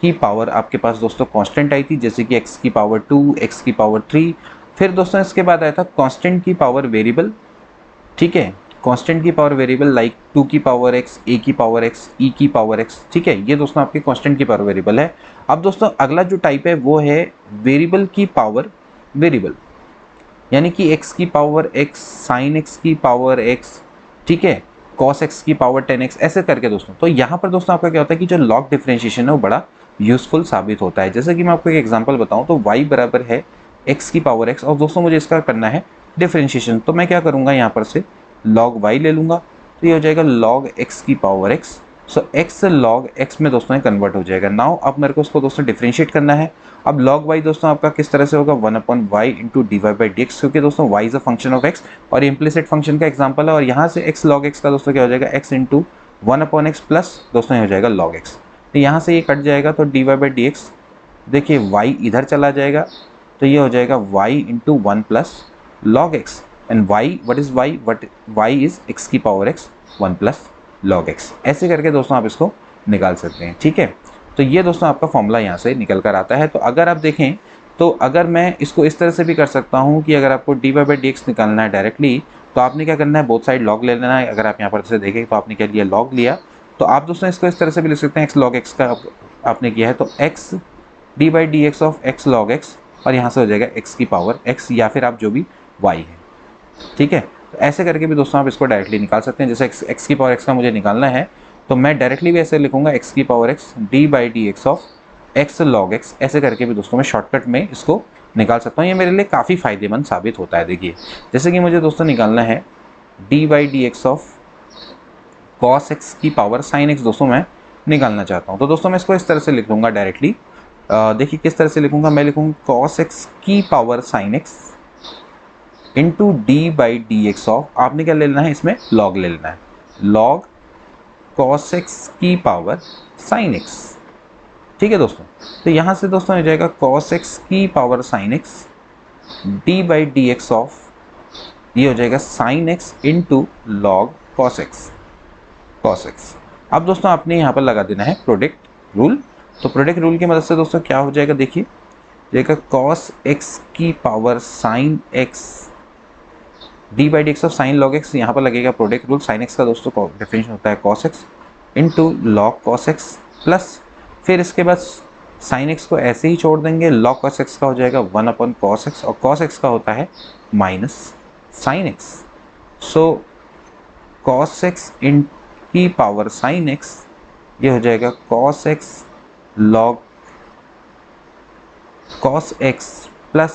की पावर आपके पास दोस्तों कांस्टेंट आई थी, जैसे कि x की पावर 2, x की पावर 3, फिर दोस्तों इसके बाद आया था कांस्टेंट की पावर वेरिएबल। ठीक है, कांस्टेंट की पावर वेरिएबल लाइक 2 की पावर x, a की पावर x, e की पावर x। ठीक है, ये दोस्तों आपके कांस्टेंट की पावर वेरिएबल है। अब दोस्तों अगला जो टाइप है वो है वेरिएबल की पावर वेरिएबल, यानी कि x की पावर x, साइन x की पावर x, ठीक है, cos x की पावर 10x, ऐसे करके दोस्तों। तो यहाँ पर दोस्तों आपका क्या होता है कि जो लॉग डिफरेंशिएशन है वो बड़ा यूजफुल साबित होता है। जैसे कि मैं आपको एक एग्जांपल बताऊं तो y बराबर है x की पावर x और दोस्तों मुझे इसका करना है डिफरेंशिएशन, तो मैं क्या करूँगा, यहाँ पर से log y ले लूँगा, तो ये हो जाएगा log x की पावर x। सो x log x में दोस्तों कन्वर्ट हो जाएगा। नाउ अब मेरे को इसको दोस्तों डिफरेंशिएट करना है। अब log y दोस्तों आपका किस तरह से होगा, 1/y into d y by d x, क्योंकि दोस्तों y is a function of x और इम्प्लिसिट फंक्शन का एग्जांपल है। और यहाँ से x log x का दोस्तों क्या हो जाएगा, x इंटू 1/x प्लस दोस्तों ये हो जाएगा log x। तो यहाँ से ये कट जाएगा तो d y by d x, देखिए y इधर चला जाएगा तो ये हो जाएगा y into 1 plus log x, and y what is y is x की power x 1 plus log x। ऐसे करके दोस्तों आप इसको निकाल सकते हैं। ठीक है, तो ये दोस्तों आपका फॉर्मूला यहाँ से निकल कर आता है। तो अगर आप देखें तो अगर मैं इसको इस तरह से भी कर सकता हूँ कि अगर आपको d y by d x निकालना है डायरेक्टली तो आपने क्या करना है, बोथ साइड लॉग ले लेना है। अगर आप यहाँ पर से देखें तो आपने क्या लिया, लॉग लिया, तो आप दोस्तों इसको इस तरह से भी लिख सकते हैं, x log x का आपने किया है तो x D by d x of x log x, और यहाँ से हो जाएगा x की पावर x या फिर आप जो भी y है। ठीक है, तो ऐसे करके भी दोस्तों आप इसको डायरेक्टली निकाल सकते हैं। जैसे x की पावर x का मुझे निकालना है तो मैं डायरेक्टली भी ऐसे लिखूंगा x की power x D by d x of x log x, ऐसे करके भी दोस्तों मैं शॉर्टकट में इसको निकाल सकता हूँ। ये मेरे लिए काफ़ी फायदेमंद साबित होता है। देखिए जैसे कि मुझे दोस्तों निकालना है d by d x of cos x की पावर sin x दोस्तों मैं निकालना चाहता हूँ, तो दोस्तों मैं इसको इस तरह से लिख लूँगा डायरेक्टली। देखिए किस तरह से लिखूँगा, मैं लिखूँगा cos x की power sin x into D by d x of, आपने क्या ले लेना है, इसमें log ले लेना है, log cos x की पावर sin x। ठीक है दोस्तों, तो यहाँ से दोस्तों हो जाएगा cos x की power sin x D by d x of ये हो जाएगा sine x into log cos x. अब दोस्तों आपने यहाँ पर लगा देना है प्रोडक्ट रूल। तो प्रोडक्ट रूल की मदद से दोस्तों क्या हो जाएगा, देखिए देखा कॉस एक्स की power sine x d by d x of sign log x, यहाँ पर लगेगा प्रोडक्ट रूल। साइन एक्स का दोस्तों डिफरेंशियल होता है cos x into log cos x plus, फिर इसके बाद साइन एक्स को ऐसे ही छोड़ देंगे, लॉग कॉस एक्स का हो जाएगा 1 अपॉन कॉस एक्स, और कॉस एक्स का होता है minus sine x. So cos x इन की पावर साइन एक्स ये हो जाएगा cos x log cos x plus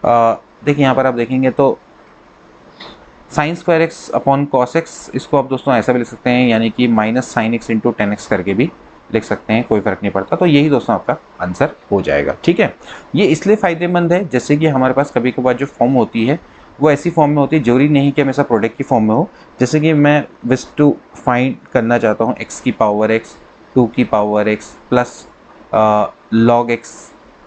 देखिए यहाँ पर आप देखेंगे तो sine square x upon cos x, इसको आप दोस्तों ऐसा भी लिख सकते हैं, यानी कि minus sine x into ten x करके भी लिख सकते हैं, कोई फर्क नहीं पड़ता। तो यही दोस्तों आपका आंसर हो जाएगा। ठीक है, ये इसलिए फायदेमंद है जैसे कि हमारे पास कभी कभार जो फॉर्म होती है वो ऐसी फॉर्म में होती है, जरूरी नहीं कि हमेशा प्रोडक्ट की फॉर्म में हो। जैसे कि मैं विश टू फाइंड करना चाहता हूँ एक्स की पावर एक्स, 2 की power x plus log x,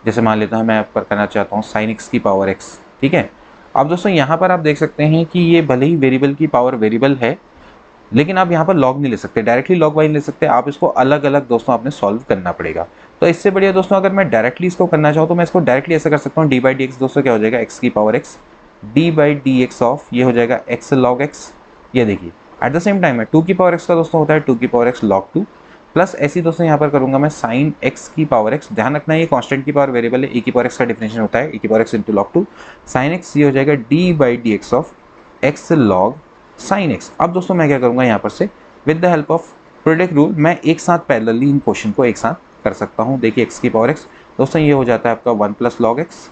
जैसे मान लेता हूँ मैं आप पर करना चाहता हूँ साइन एक्स की पावर एक्स। ठीक है, अब दोस्तों यहाँ पर आप देख सकते हैं कि ये भले ही वेरिएबल की पावर वेरिएबल है, लेकिन आप यहाँ पर लॉग नहीं ले सकते, डायरेक्टली लॉग वाई ले सकते, आप इसको अलग अलग दोस्तों आपने सॉल्व करना पड़ेगा। तो इससे बढ़िया दोस्तों अगर मैं डायरेक्टली इसको करना चाहूँ तो मैं इसको डायरेक्टली ऐसा कर सकता हूँ, डी बाई डी एक्स दोस्तों क्या हो जाएगा एक्स की power x d by d x of ये हो जाएगा एक्स लॉग एक्स। ये देखिए एट द सेम टाइम है 2 की पावर एक्स का दोस्तों होता है 2 की पावर एक्स लॉग 2 प्लस ऐसी दोस्तों यहाँ पर करूंगा मैं साइन एक्स की पावर एक्स। ध्यान रखना है ये कांस्टेंट की पावर वेरिएबल है, ए की पावर एक्स का डिफरेंशियल होता है ए की power x into log 2 sign x, ये हो जाएगा D by d x of x log sine x. अब दोस्तों मैं क्या करूंगा यहाँ पर से with the help of product rule मैं एक साथ पैरेलली इन क्वेश्चन को एक साथ कर सकता हूँ। देखिए एक्स की पावर एक्स दोस्तों ये हो जाता है आपका 1 प्लस लॉग एक्स,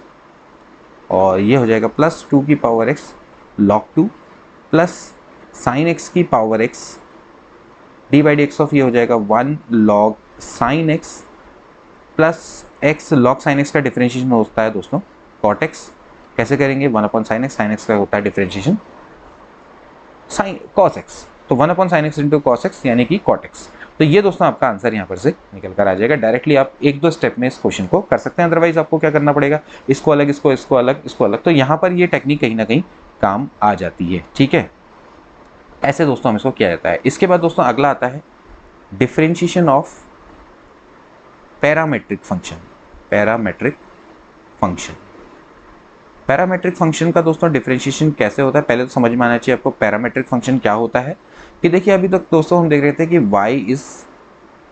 और ये हो जाएगा प्लस 2 की power x log 2 plus sine x की power x d by d x of ये हो जाएगा 1 log sine x plus x log sine x का डिफरेंशिएशन होता है दोस्तों कॉट एक्स। कैसे करेंगे 1 अपॉन साइन एक्स का होता है डिफरेंशिएशन साइन कॉस एक्स, तो 1 upon sine x into cos x यानी कि कॉट एक्स। तो ये दोस्तों आपका आंसर यहाँ पर से निकल कर आ जाएगा। डायरेक्टली आप एक दो स्टेप में इस क्वेश्चन को कर सकते हैं, अदरवाइज आपको क्या करना पड़ेगा इसको अलग इसको अलग इसको अलग। तो यहाँ पर ये टेक्निक कहीं ना कहीं काम आ जाती है। ठीक है, ऐसे दोस्तों हम इसको किया जाता है। इसके बाद दोस्तों अगला आता है differentiation of parametric function. Parametric function का दोस्तों डिफरेंशिएशन कैसे होता है पहले तो समझ में आना चाहिए आपको। पैरामेट्रिक फंक्शन क्या होता है कि देखिए अभी तक दोस्तों हम देख रहे थे कि y is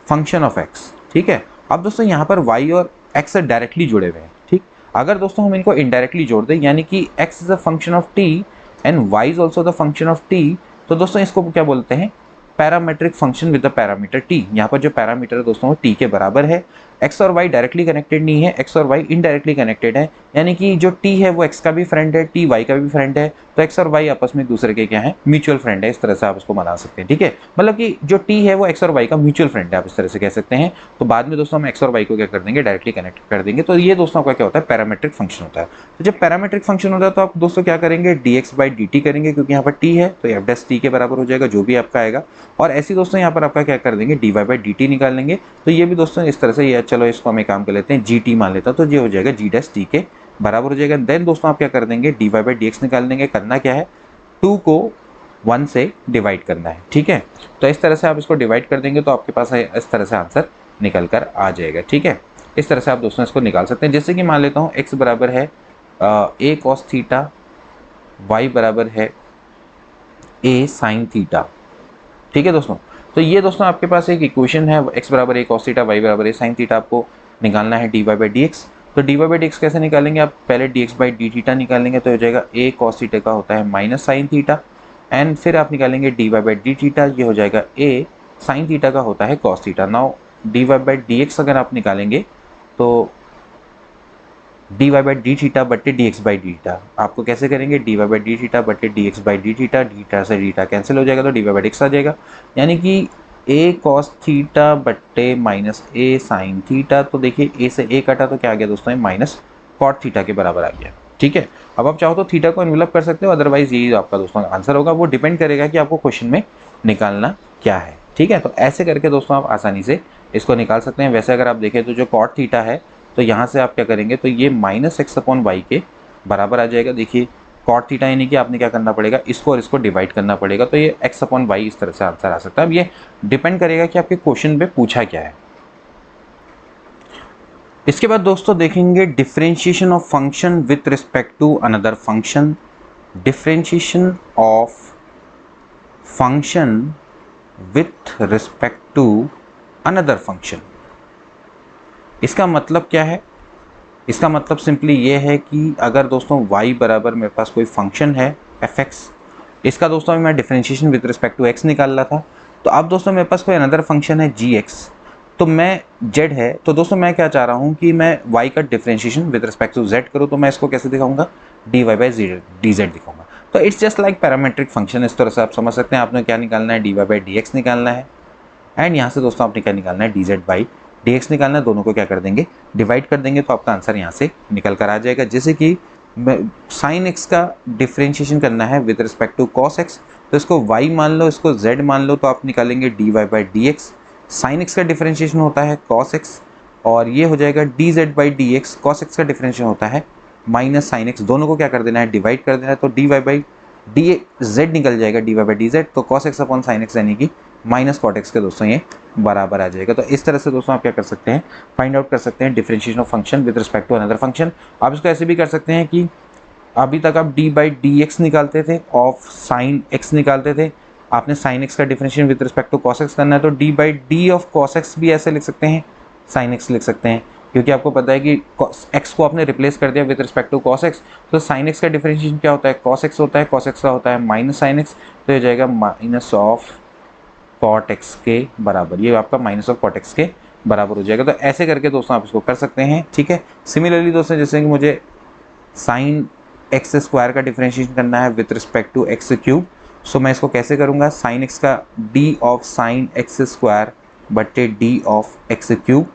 function of x। ठीक है, अब दोस्तों यहाँ पर y और x डायरेक्टली जुड़े हुए हैं। ठीक, अगर दोस्तों हम इनको इनडायरेक्टली जोड़ दें यानी कि x is a function of t and y is also the function of t, तो दोस्तों इसको क्या बोलते हैं parametric function with the parameter t। यहाँ पर जो पैरामीटर है दोस्तों वो t के बराबर है। x और y डायरेक्टली कनेक्टेड नहीं है, x और y इनडायरेक्टली कनेक्टेड है, यानी कि जो t है वो x का भी फ्रेंड है, t y का भी फ्रेंड है, तो x और y आपस में एक दूसरे के क्या है म्यूचुअल फ्रेंड है। इस तरह से आप उसको बना सकते हैं। ठीक है, मतलब कि जो t है वो x और y का म्यूचुअल फ्रेंड है, आप इस तरह से कह सकते हैं। तो बाद में दोस्तों हम x और y को क्या कर देंगे डायरेक्टली कनेक्ट कर देंगे। तो ये दोस्तों आपका क्या होता है पैरामेट्रिक फंक्शन होता है। तो जब पैरामेट्रिक फंक्शन होता है तो आप दोस्तों क्या करेंगे dx बाई dt करेंगे, क्योंकि यहाँ पर t है तो f डैश t के बराबर हो जाएगा जो भी आपका आएगा। और ऐसे दोस्तों यहाँ पर आपका क्या कर देंगे dy बाई dt निकाल लेंगे। तो ये भी दोस्तों इस तरह से, ये चलो इसको हम एक काम कर लेते हैं gt मान लेता, तो ये हो जाएगा g डैश t के बराबर हो जाएगा। देन दोस्तों आप क्या कर देंगे dy बाई dx निकाल देंगे। करना क्या है 2 को 1 से डिवाइड करना है। ठीक है, तो इस तरह से आप इसको डिवाइड कर देंगे तो आपके पास इस तरह से आंसर निकल कर आ जाएगा। ठीक है, इस तरह से आप दोस्तों इसको निकाल सकते हैं। जैसे कि मान लेता हूँ x बराबर है a cos थीटा, y बराबर है a sin थीटा। ठीक है दोस्तों, तो ये दोस्तों आपके पास एक इक्वेशन है x बराबर a cos थीटा, y बराबर a sin थीटा, आपको निकालना है dy बाई dx। तो dy बाई dx कैसे निकालेंगे, आप पहले dx बाई डी थीटा निकालेंगे तो हो जाएगा a cos थीटा का होता है माइनस साइन थीटा, एंड फिर आप निकालेंगे dy बाई डी थीटा, ये हो जाएगा a sin थीटा का होता है cos theta. Now dy by dx अगर आप निकालेंगे तो dy बाई डी थीटा बट्टे dx बाई डी थीटा, आपको कैसे करेंगे dy बाई डी थीटा बट्टे dx by D theta, D theta से डी थीटा कैंसिल हो जाएगा तो dy बाई dx आ जाएगा, यानी कि a cos थीटा बट्टे माइनस a sin थीटा। तो देखिए a से a कटा तो क्या आ गया दोस्तों ये माइनस cot थीटा के बराबर आ गया। ठीक है, अब आप चाहो तो थीटा को इन्वेलप कर सकते हो, अदरवाइज यही आपका दोस्तों आंसर होगा। वो डिपेंड करेगा कि आपको क्वेश्चन में निकालना क्या है। ठीक है, तो ऐसे करके दोस्तों आप आसानी से इसको निकाल सकते हैं। वैसे अगर आप देखें तो जो cot थीटा है तो यहाँ से आप क्या करेंगे तो ये माइनस एक्स अपॉन वाई के बराबर आ जाएगा। देखिए कॉट थीटा यानी कि आपने क्या करना पड़ेगा, इसको और इसको डिवाइड करना पड़ेगा, तो ये x अपॉन वाई इस तरह से आंसर आ सकता है। अब ये डिपेंड करेगा कि आपके क्वेश्चन पे पूछा क्या है। इसके बाद दोस्तों देखेंगे differentiation of function with respect to another function. Differentiation of function with respect to another function, इसका मतलब क्या है? इसका मतलब सिंपली ये है कि अगर दोस्तों y बराबर मेरे पास कोई फंक्शन है fx, इसका दोस्तों मैं differentiation with respect to x निकाल रहा था, तो अब दोस्तों मेरे पास कोई अनदर फंक्शन है gx, तो मैं z है, तो दोस्तों मैं क्या चाह रहा हूँ कि मैं y का differentiation with respect to z करूँ, तो मैं इसको कैसे दिखाऊंगा, dy बाई dz दिखाऊंगा। तो it's just like parametric function, इस तरह से आप समझ सकते हैं। आपने क्या निकालना है, dy बाई dx निकालना है, एंड यहाँ से दोस्तों आपने क्या निकालना है, dz बाई dx निकालना है। दोनों को क्या कर देंगे, डिवाइड कर देंगे, तो आपका आंसर यहाँ से निकल कर आ जाएगा। जैसे कि साइन x का डिफरेंशिएशन करना है with respect to cos x, तो इसको y मान लो, इसको z मान लो, तो आप निकालेंगे dy by dx। Sine x का डिफरेंशिएशन होता है cos x, और ये हो जाएगा dz by dx। cos x का डिफरेंशिएशन होता है माइनस साइन x। दोनों को क्या कर देना है, डिवाइड कर देना है, तो dy बाई dz निकल जाएगा, dy बाई dz, तो cos x upon sine x यानी कि माइनस कॉट एक्स के दोस्तों ये बराबर आ जाएगा। तो इस तरह से दोस्तों आप क्या कर सकते हैं, फाइंड आउट कर सकते हैं differentiation of function with respect to another function. आप इसको ऐसे भी कर सकते हैं कि अभी तक आप डी बाई डी एक्स निकालते थे, ऑफ साइन एक्स निकालते थे, आपने साइन एक्स का differentiation with respect to cos x करना है, तो d by d of cos x भी ऐसे लिख सकते हैं, साइन एक्स लिख सकते हैं, क्योंकि आपको पता है कि एक्स को आपने रिप्लेस कर दिया with respect to cos x, तो साइन एक्स का डिफरेंशिएशन क्या होता है, कॉस एक्स होता है, कॉस एक्स का होता है माइनस साइन एक्स, तो ये जाएगा माइनस ऑफ कॉट एक्स के बराबर, ये आपका माइनस ऑफ कॉट एक्स के बराबर हो जाएगा। तो ऐसे करके दोस्तों आप इसको कर सकते हैं, ठीक है। सिमिलरली दोस्तों जैसे कि मुझे साइन एक्स स्क्वायर का डिफरेंशिएशन करना है with respect to x cube, so मैं इसको कैसे करूंगा, साइन एक्स का d of sine x square बटे डी ऑफ एक्स क्यूब,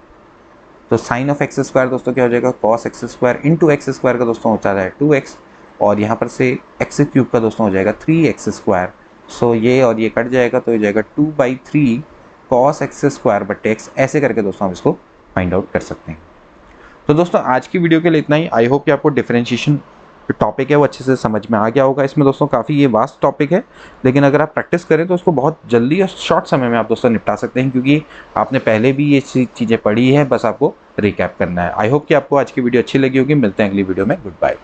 तो साइन ऑफ एक्स स्क्वायर दोस्तों क्या हो जाएगा, cos x square into x square का दोस्तों होता है 2x, और यहाँ पर से एक्स क्यूब का दोस्तों हो जाएगा 3x स्क्वायर। सो ये और ये कट जाएगा, तो ये जाएगा 2/3 कॉस एक्स स्क्वायर बटे एक्स। ऐसे करके दोस्तों हम इसको फाइंड आउट कर सकते हैं। तो दोस्तों आज की वीडियो के लिए इतना ही। आई होप कि आपको डिफरेंशिएशन टॉपिक है वो अच्छे से समझ में आ गया होगा। इसमें दोस्तों काफ़ी ये वास्ट टॉपिक है, लेकिन अगर आप प्रैक्टिस करें तो उसको बहुत जल्दी और शॉर्ट समय में आप दोस्तों निपटा सकते हैं, क्योंकि आपने पहले भी ये चीज़ें पढ़ी है, बस आपको रिकैप करना है। आई होप कि आपको आज की वीडियो अच्छी लगी होगी। मिलते हैं अगली वीडियो में। Good bye.